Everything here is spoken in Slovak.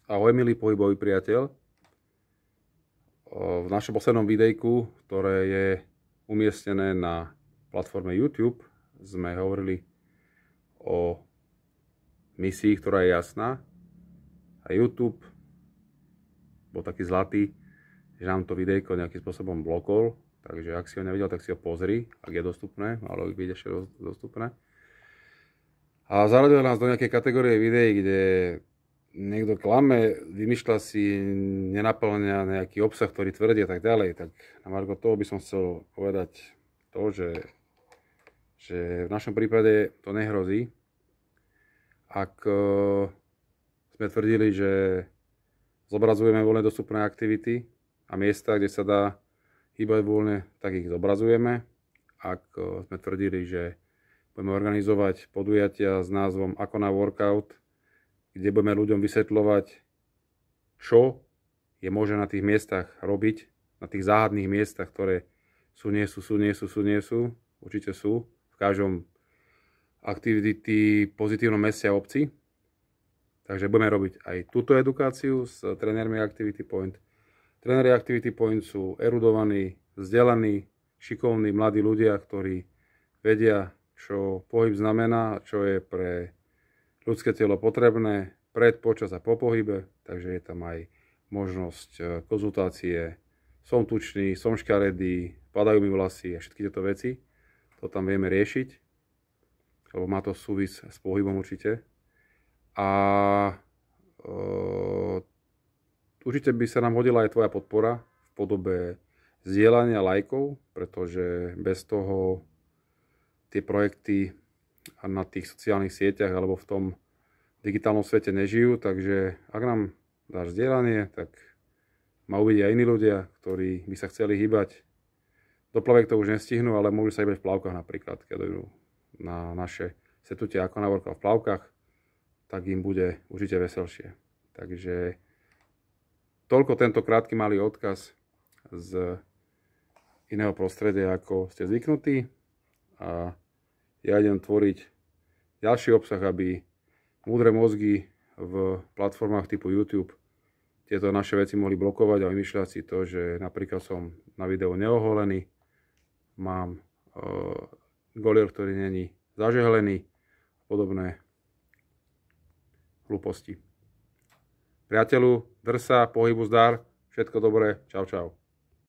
Ahoj milý pohybový priateľ. V našom poslednom videjku, ktoré je umiestnené na platforme YouTube, sme hovorili o misii, ktorá je jasná. A YouTube bol taký zlatý, že nám to videjko nejakým spôsobom blokol. Takže ak si ho nevidel, tak si ho pozri, ak je dostupné, malo byť ešte dostupné. A zaradil nás do nejakej kategórie videí, kde niekto klame, vymýšľa si, nenaplňa nejaký obsah, ktorý tvrdí a tak ďalej. Tak na margo toho by som chcel povedať to, že v našom prípade to nehrozí. Ak sme tvrdili, že zobrazujeme voľne dostupné aktivity a miesta, kde sa dá hýbať voľne, tak ich zobrazujeme. Ak sme tvrdili, že budeme organizovať podujatia s názvom Ako na workout, kde budeme ľuďom vysvetľovať, čo je možné na tých miestach robiť, na tých záhadných miestach, ktoré nie sú, určite sú, v každom aktivity pozitívnom meste a obci. Takže budeme robiť aj túto edukáciu s trénermi Activity Point. Tréneri Activity Point sú erudovaní, vzdelaní, šikovní mladí ľudia, ktorí vedia, čo pohyb znamená, čo je pre ľudské telo potrebné pred, počas a po pohybe, takže je tam aj možnosť konzultácie. Som tučný, som škaredý, padajú mi vlasy a všetky tieto veci. To tam vieme riešiť, lebo má to súvis s pohybom určite. A určite by sa nám hodila aj tvoja podpora v podobe zdieľania lajkov, pretože bez toho tie projekty na tých sociálnych sieťach alebo v tom digitálnom svete nežijú, takže ak nám dáš zdieľanie, tak ma uvidia aj iní ľudia, ktorí by sa chceli hýbať. Do plaviek to už nestihnú, ale môžu sa hýbať v plavkách napríklad, keď idú na naše stretnutie Ako na workout v plavkách, tak im bude určite veselšie. Takže toľko tento krátky malý odkaz z iného prostredia, ako ste zvyknutí. A ja idem tvoriť ďalší obsah, aby múdre mozgy v platformách typu YouTube tieto naše veci mohli blokovať a vymýšľať si to, že napríklad som na videu neoholený, mám golier, ktorý není zažehlený a podobné hlúposti. Priateľu, drsa, pohybu zdar, všetko dobré, čau čau.